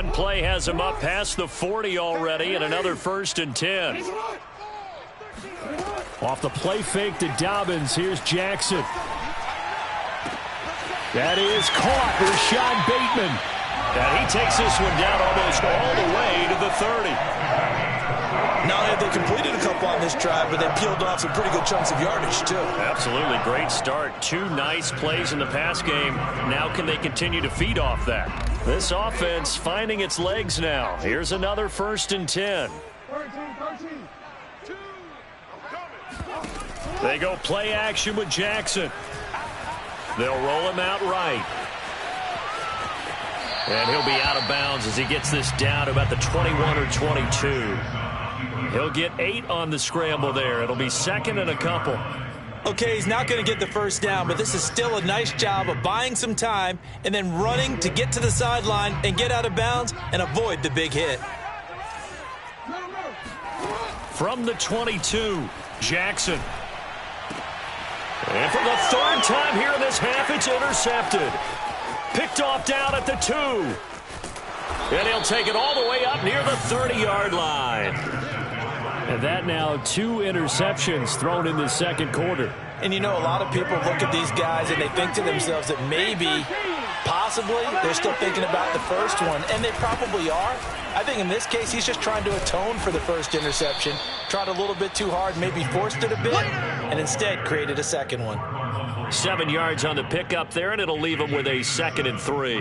One play has him up past the 40 already, and another 1st and 10. Off the play fake to Dobbins, here's Jackson. That is caught. Rashad Bateman. And he takes this one down almost all the way to the 30. Not only have they completed a couple on this drive, but they peeled off some pretty good chunks of yardage, too. Absolutely. Great start. 2 nice plays in the pass game. Now can they continue to feed off that? This offense finding its legs now. Here's another 1st and 10. They go play action with Jackson. They'll roll him out right. And he'll be out of bounds as he gets this down to about the 21 or 22. He'll get 8 on the scramble there. It'll be 2nd and a couple. Okay, he's not going to get the first down, but this is still a nice job of buying some time and then running to get to the sideline and get out of bounds and avoid the big hit. From the 22, Jackson. And for the 3rd time here in this half, it's intercepted. Picked off down at the 2. And he'll take it all the way up near the 30-yard line. And that now 2 interceptions thrown in the 2nd quarter. And you know, a lot of people look at these guys and they think to themselves that maybe, possibly, they're still thinking about the first one. And they probably are. I think in this case, he's just trying to atone for the first interception. Tried a little bit too hard, maybe forced it a bit, and instead created a second one. 7 yards on the pickup there, and it'll leave him with a 2nd and 3.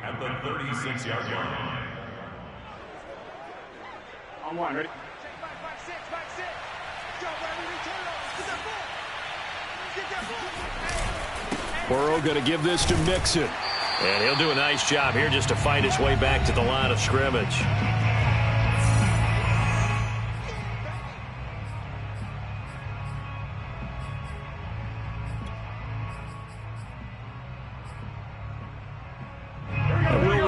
At the 36-yard line. On 1, ready? Burrow going to give this to Mixon. And he'll do a nice job here just to fight his way back to the line of scrimmage.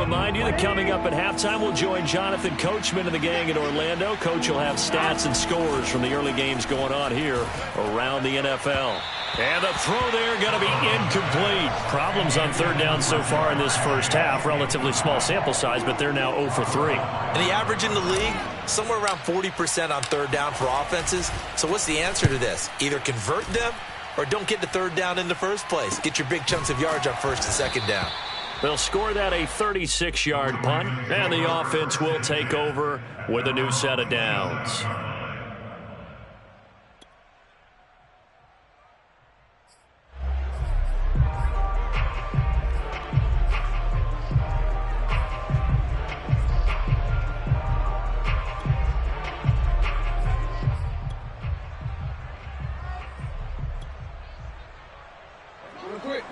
Remind you that coming up at halftime, we'll join Jonathan Coachman and the gang in Orlando. Coach will have stats and scores from the early games going on here around the NFL. And the throw there going to be incomplete. Problems on 3rd down so far in this first half. Relatively small sample size, but they're now 0 for 3. And the average in the league, somewhere around 40% on 3rd down for offenses. So what's the answer to this? Either convert them or don't get the 3rd down in the first place. Get your big chunks of yards on 1st and 2nd down. They'll score that a 36-yard punt, and the offense will take over with a new set of downs.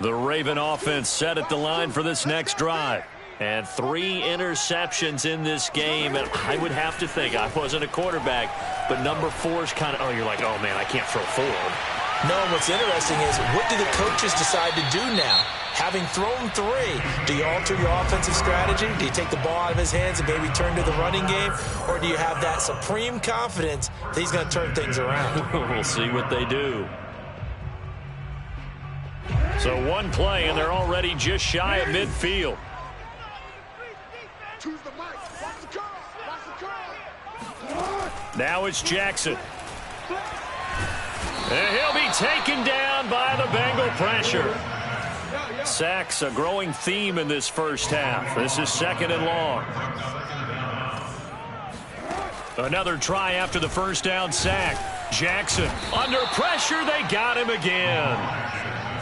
The Raven offense set at the line for this next drive. And 3 interceptions in this game. And I would have to think, I wasn't a quarterback, but number 4's kind of, oh, you're like, oh, man, I can't throw forward. No, and what's interesting is, what do the coaches decide to do now? Having thrown 3, do you alter your offensive strategy? Do you take the ball out of his hands and maybe turn to the running game? Or do you have that supreme confidence that he's going to turn things around? We'll see what they do. So 1 play, and they're already just shy of midfield. Now it's Jackson. And he'll be taken down by the Bengal pressure. Sacks, a growing theme in this first half. This is 2nd and long. Another try after the first down sack. Jackson under pressure. They got him again.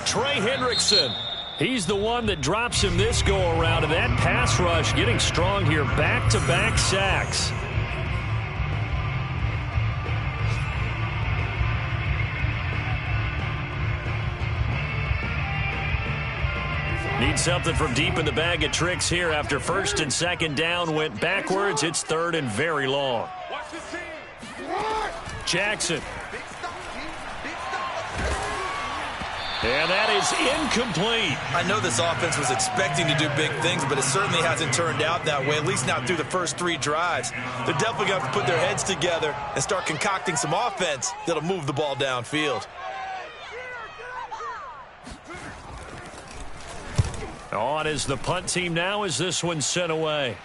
Trey Hendrickson. He's the one that drops him this go-around, and that pass rush getting strong here. Back-to-back sacks. Need something from deep in the bag of tricks here after 1st and 2nd down went backwards. It's 3rd and very long. Jackson. And that is incomplete. I know this offense was expecting to do big things, but it certainly hasn't turned out that way, at least not through the first 3 drives. They're definitely going to have to put their heads together and start concocting some offense that'll move the ball downfield. On is the punt team now as this one's sent away.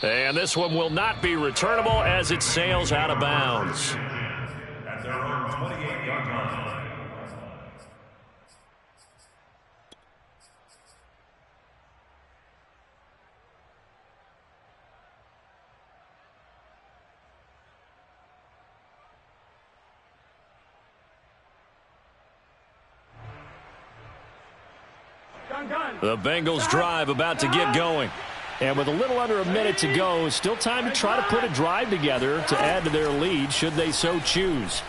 And this one will not be returnable as it sails out of bounds. At their own 28-yard line. The Bengals drive about to get going. And with a little under a minute to go, still time to try to put a drive together to add to their lead should they so choose.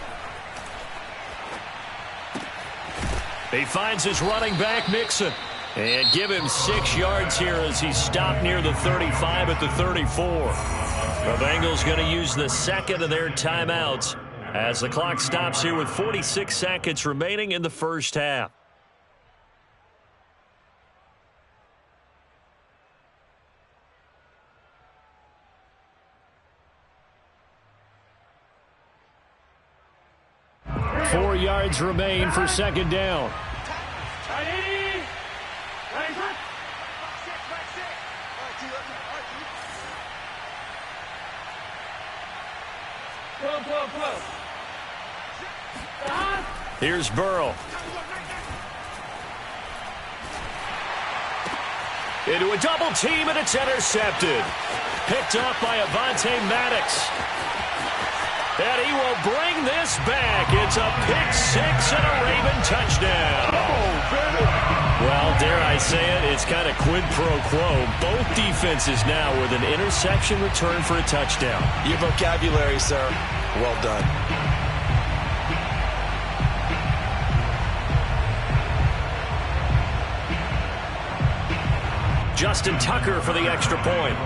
He finds his running back, Mixon. And give him 6 yards here as he stopped near the 35 at the 34. The Bengals going to use the second of their timeouts as the clock stops here with 46 seconds remaining in the first half. Four yards remain for second down. Here's Burrow. Into a double team, and it's intercepted. Picked up by Avonte Maddox. And he will bring this back. It's a pick six and a Raven touchdown. Well, dare I say it, it's kind of quid pro quo. Both defenses now with an interception return for a touchdown. Your vocabulary, sir. Well done. Justin Tucker for the extra point.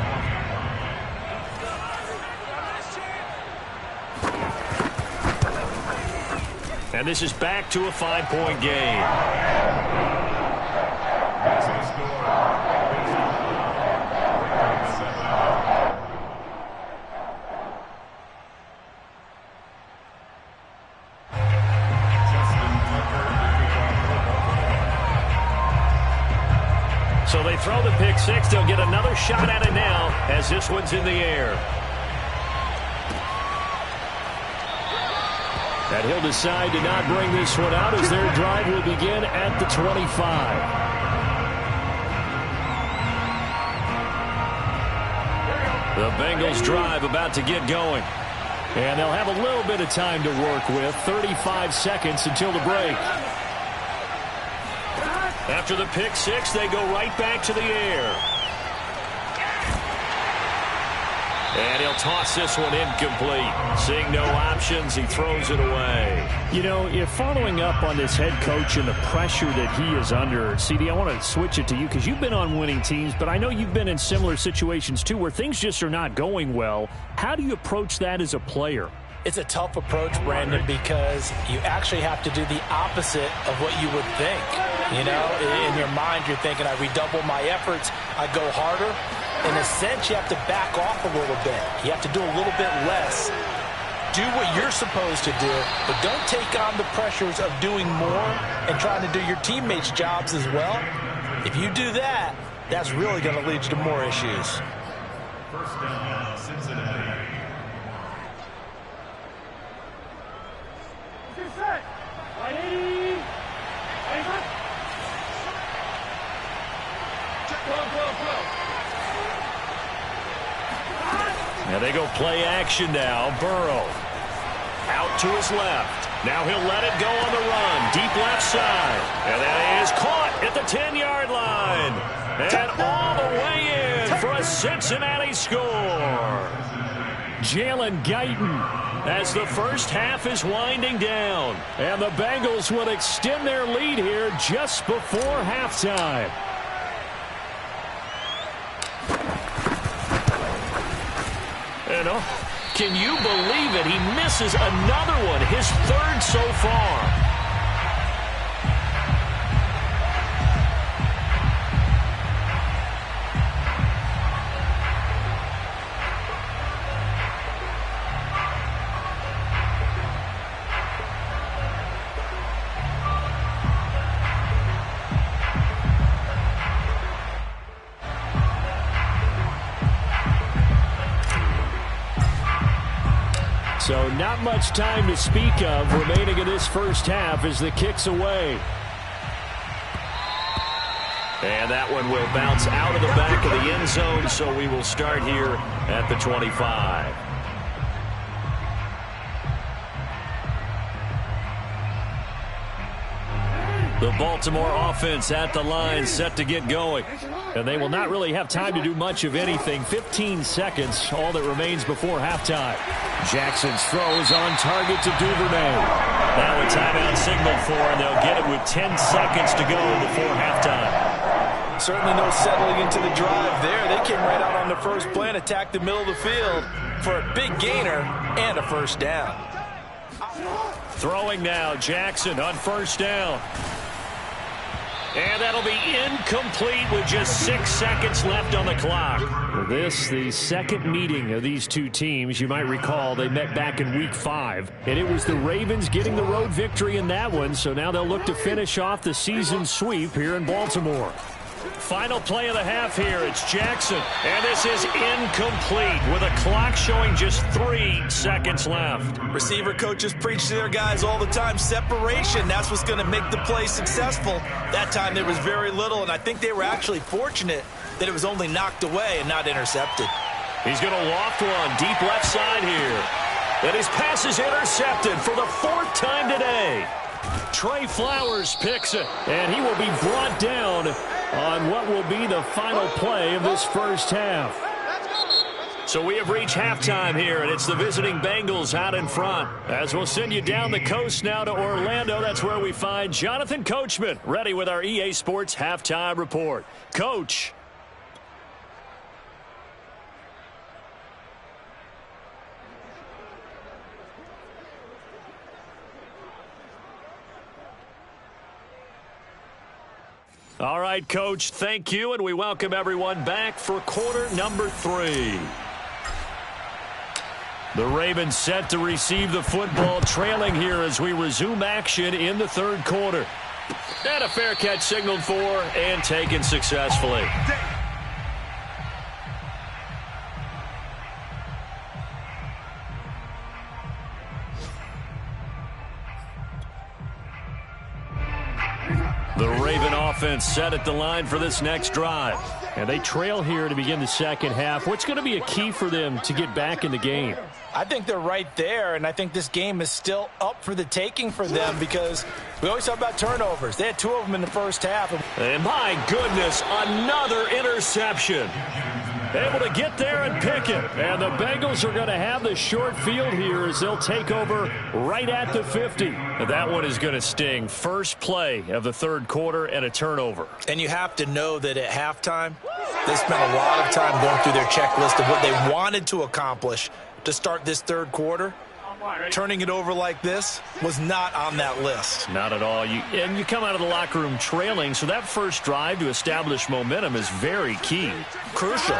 And this is back to a 5-point game. So they throw the pick six. They'll get another shot at it now as this one's in the air. And he'll decide to not bring this one out as their drive will begin at the 25. The Bengals drive about to get going. And they'll have a little bit of time to work with. 35 seconds until the break. After the pick six, they go right back to the air. And he'll toss this one incomplete. Seeing no options, he throws it away. You know, if following up on this head coach and the pressure that he is under, CD, I want to switch it to you because you've been on winning teams, but I know you've been in similar situations too where things just are not going well. How do you approach that as a player? It's a tough approach, Brandon, because you actually have to do the opposite of what you would think. You know, in your mind, you're thinking, I redouble my efforts, I go harder. In a sense, you have to back off a little bit. You have to do a little bit less. Do what you're supposed to do, but don't take on the pressures of doing more and trying to do your teammates' jobs as well. If you do that, that's really going to lead you to more issues. First down, Cincinnati. Now they go play action now. Burrow out to his left. Now he'll let it go on the run. Deep left side. And that is caught at the 10-yard line. And all the way in for a Cincinnati score. Jalen Guyton as the first half is winding down. And the Bengals will extend their lead here just before halftime. You know, can you believe it? He misses another one, his third so far. So not much time to speak of remaining in this first half as the kick's away. And that one will bounce out of the back of the end zone, so we will start here at the 25. The Baltimore offense at the line, set to get going. And they will not really have time to do much of anything. 15 seconds, all that remains before halftime. Jackson's throw is on target to Duvernay. Now a timeout signaled for, and they'll get it with 10 seconds to go before halftime. Certainly no settling into the drive there. They came right out on the first play and attacked the middle of the field for a big gainer and a first down. Throwing now, Jackson on first down. And that'll be incomplete with just 6 seconds left on the clock. The second meeting of these two teams. You might recall they met back in Week 5. And it was the Ravens getting the road victory in that one. So now they'll look to finish off the season sweep here in Baltimore. Final play of the half here. It's Jackson. And this is incomplete with a clock showing just 3 seconds left. Receiver coaches preach to their guys all the time. Separation, that's what's going to make the play successful. That time there was very little, and I think they were actually fortunate that it was only knocked away and not intercepted. He's going to loft one deep left side here. And his pass is intercepted for the 4th time today. Trey Flowers picks it, and he will be brought down on what will be the final play of this first half. So we have reached halftime here, and it's the visiting Bengals out in front. As we'll send you down the coast now to Orlando, that's where we find Jonathan Coachman, ready with our EA Sports Halftime Report. Coach. All right, Coach, thank you, and we welcome everyone back for quarter number 3. The Ravens set to receive the football, trailing here as we resume action in the third quarter. And a fair catch signaled for and taken successfully. The Raven offense set at the line for this next drive. And they trail here to begin the second half. What's going to be a key for them to get back in the game? I think they're right there, and I think this game is still up for the taking for them because we always talk about turnovers. They had 2 of them in the first half. And my goodness, another interception. Able to get there and pick it. And the Bengals are going to have the short field here as they'll take over right at the 50. That one is going to sting. First play of the third quarter and a turnover. And you have to know that at halftime, they spent a lot of time going through their checklist of what they wanted to accomplish to start this third quarter. Turning it over like this was not on that list. Not at all. And you come out of the locker room trailing, so that first drive to establish momentum is very key. Crucial.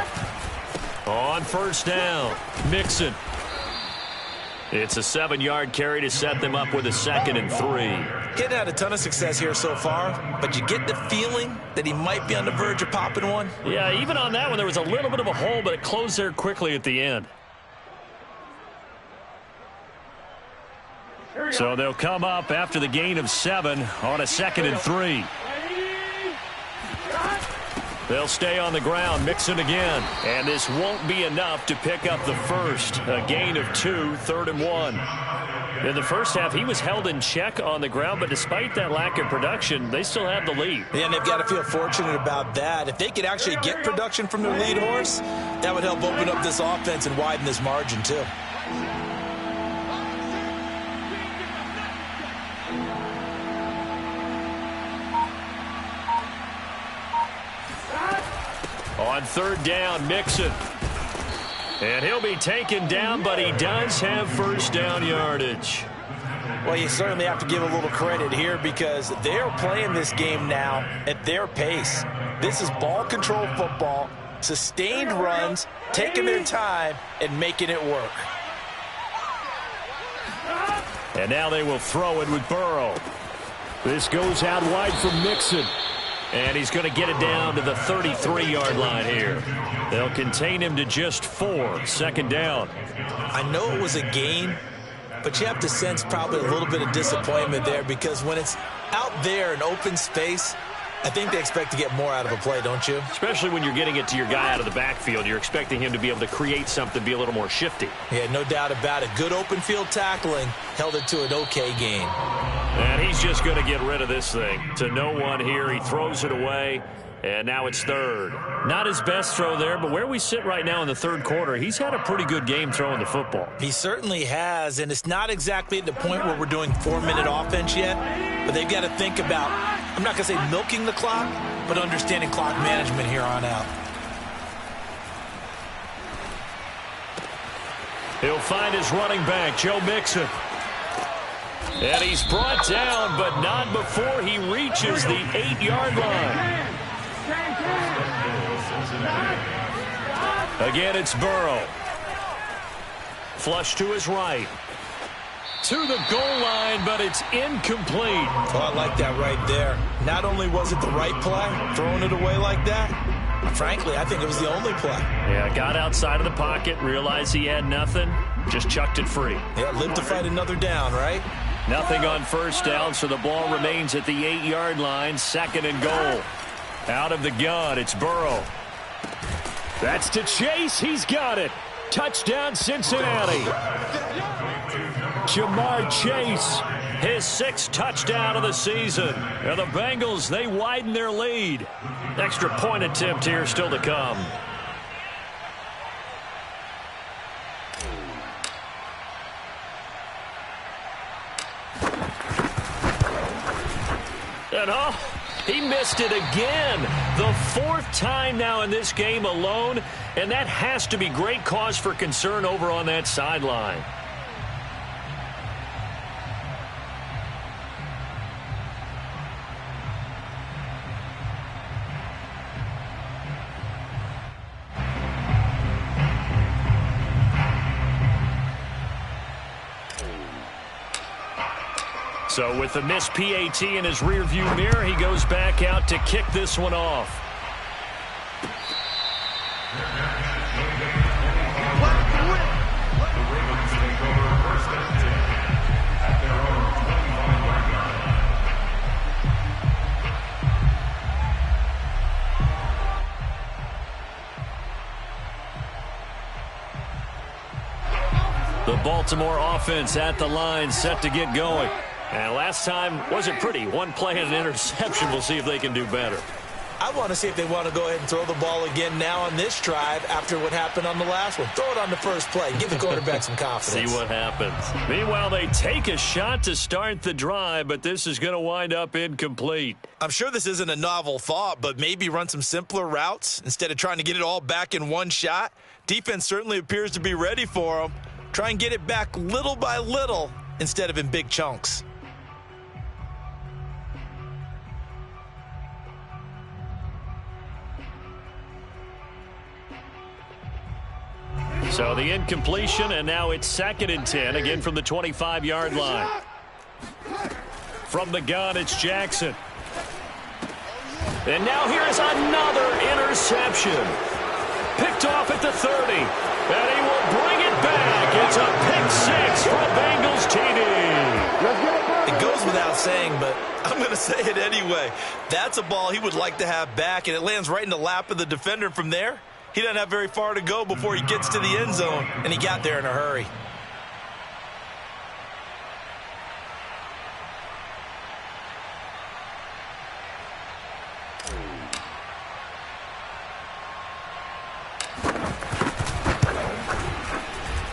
On first down, Mixon. It's a 7-yard carry to set them up with a 2nd and 3. He hadn't had a ton of success here so far, but you get the feeling that he might be on the verge of popping one. Yeah, even on that one, there was a little bit of a hole, but it closed there quickly at the end. So they'll come up after the gain of 7 on a 2nd and 3. They'll stay on the ground, Mixon again. And this won't be enough to pick up the first. A gain of 2, 3rd and 1. In the first half, he was held in check on the ground, but despite that lack of production, they still have the lead. Yeah, and they've got to feel fortunate about that. If they could actually get production from their lead horse, that would help open up this offense and widen this margin too. On third down, Mixon. And he'll be taken down, but he does have first down yardage. Well, you certainly have to give a little credit here because they're playing this game now at their pace. This is ball control football, sustained runs, taking their time, and making it work. And now they will throw it with Burrow. This goes out wide for Mixon. And he's going to get it down to the 33-yard line here. They'll contain him to just 4, 2nd down. I know it was a gain, but you have to sense probably a little bit of disappointment there, because when it's out there in open space, I think they expect to get more out of a play, don't you? Especially when you're getting it to your guy out of the backfield. You're expecting him to be able to create something, be a little more shifty. Yeah, no doubt about it. Good open field tackling held it to an okay gain. And he's just going to get rid of this thing. To no one here. He throws it away, and now it's third. Not his best throw there, but where we sit right now in the third quarter, he's had a pretty good game throwing the football. He certainly has, and it's not exactly at the point where we're doing 4-minute offense yet, but they've got to think about, I'm not going to say milking the clock, but understanding clock management here on out. He'll find his running back, Joe Mixon. And he's brought down, but not before he reaches the 8-yard line. Again, it's Burrow. Flush to his right. To the goal line, but it's incomplete. Oh, I like that right there. Not only was it the right play, throwing it away like that, frankly, I think it was the only play. Yeah, got outside of the pocket, realized he had nothing, just chucked it free. Yeah, lived to fight another down, right? Nothing on first down, so the ball remains at the 8-yard line, 2nd and goal. Out of the gun, it's Burrow. That's to Chase. He's got it. Touchdown, Cincinnati. Jamar Chase, his 6th touchdown of the season. And the Bengals, they widen their lead. Extra point attempt here still to come. And he missed it again. The 4th time now in this game alone, and that has to be great cause for concern over on that sideline. So with the missed PAT in his rearview mirror, he goes back out to kick this one off. The Baltimore offense at the line, set to get going. And last time wasn't pretty. One play and an interception. We'll see if they can do better. I want to see if they want to go ahead and throw the ball again now on this drive after what happened on the last one. Throw it on the first play. Give the quarterback some confidence. See what happens. Meanwhile, they take a shot to start the drive, but this is going to wind up incomplete. I'm sure this isn't a novel thought, but maybe run some simpler routes instead of trying to get it all back in one shot. Defense certainly appears to be ready for them. Try and get it back little by little instead of in big chunks. So the incompletion, and now it's 2nd and 10, again from the 25-yard line. From the gun, it's Jackson. And now here is another interception. Picked off at the 30, and he will bring it back. It's a pick 6 for Bengals TD. It goes without saying, but I'm going to say it anyway. That's a ball he would like to have back, and it lands right in the lap of the defender from there. He doesn't have very far to go before he gets to the end zone, and he got there in a hurry.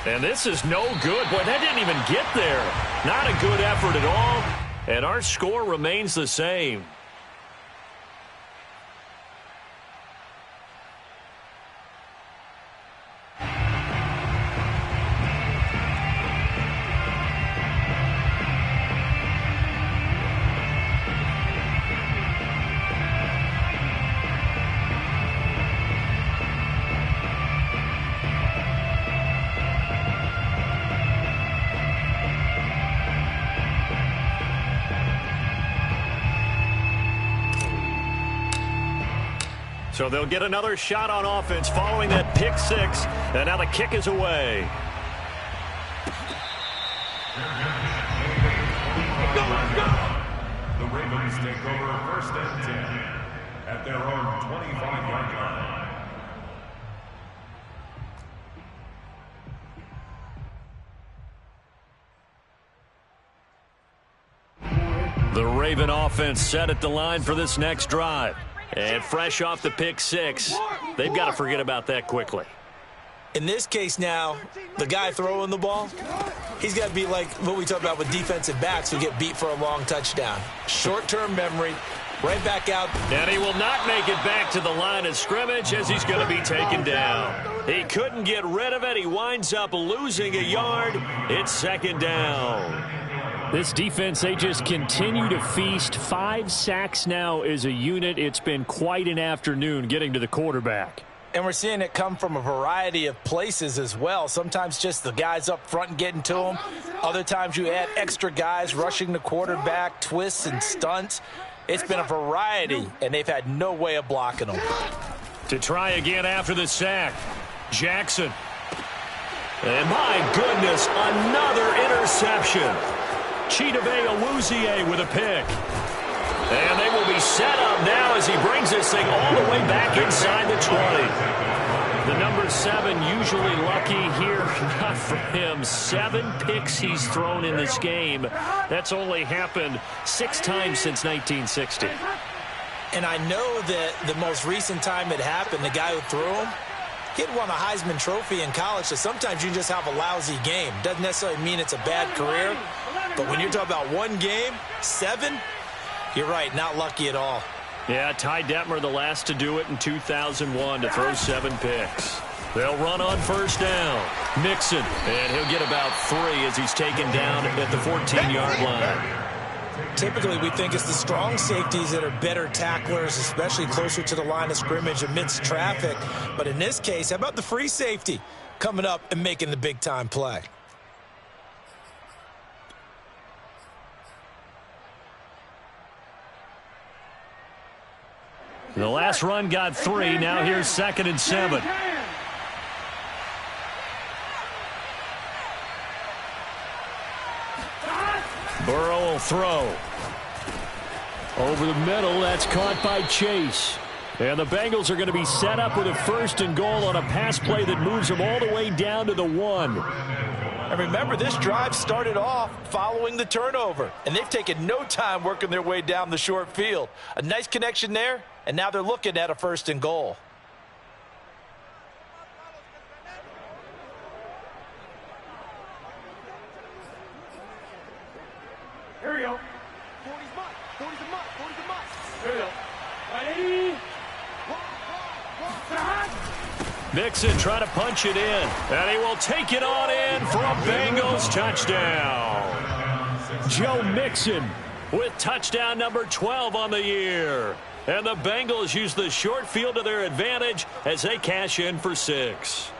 And this is no good. Boy, that didn't even get there. Not a good effort at all. And our score remains the same. So they'll get another shot on offense following that pick 6. And now the kick is away. Ravens take over first and 10 at their own 25-yard line. The Raven offense set at the line for this next drive. And fresh off the pick six, they've got to forget about that quickly. In this case now, the guy throwing the ball, he's got to be like what we talk about with defensive backs who get beat for a long touchdown. Short-term memory, right back out. And he will not make it back to the line of scrimmage as he's going to be taken down. He couldn't get rid of it. He winds up losing a yard. It's second down. This defense, they just continue to feast. 5 sacks now as a unit. It's been quite an afternoon getting to the quarterback. And we're seeing it come from a variety of places as well. Sometimes just the guys up front and getting to them. Other times you add extra guys rushing the quarterback, twists and stunts. It's been a variety, and they've had no way of blocking them. To try again after the sack, Jackson. And my goodness, another interception. Chidobe Awuzie with a pick. And they will be set up now as he brings this thing all the way back inside the 20. The number 7 usually lucky here. Not for him. 7 picks he's thrown in this game. That's only happened 6 times since 1960. And I know that the most recent time it happened, the guy who threw him, he had won a Heisman Trophy in college, so sometimes you just have a lousy game. Doesn't necessarily mean it's a bad career. But when you're talking about one game, 7, you're right, not lucky at all. Yeah, Ty Detmer the last to do it in 2001 to throw 7 picks. They'll run on first down. Mixon, and he'll get about 3 as he's taken down at the 14-yard line. Typically, we think it's the strong safeties that are better tacklers, especially closer to the line of scrimmage amidst traffic. But in this case, how about the free safety coming up and making the big-time play? The last run got 3. Now here's 2nd and 7. Burrow will throw. Over the middle, that's caught by Chase. And the Bengals are going to be set up with a 1st and goal on a pass play that moves them all the way down to the 1. And remember, this drive started off following the turnover. And they've taken no time working their way down the short field. A nice connection there, and now they're looking at a 1st and goal. Here we go. 40's much. 40's a much. 40's a much. Here we go. Ready? Mixon trying to punch it in. And he will take it on in for a Bengals touchdown. Joe Mixon with touchdown number 12 on the year. And the Bengals use the short field to their advantage as they cash in for 6.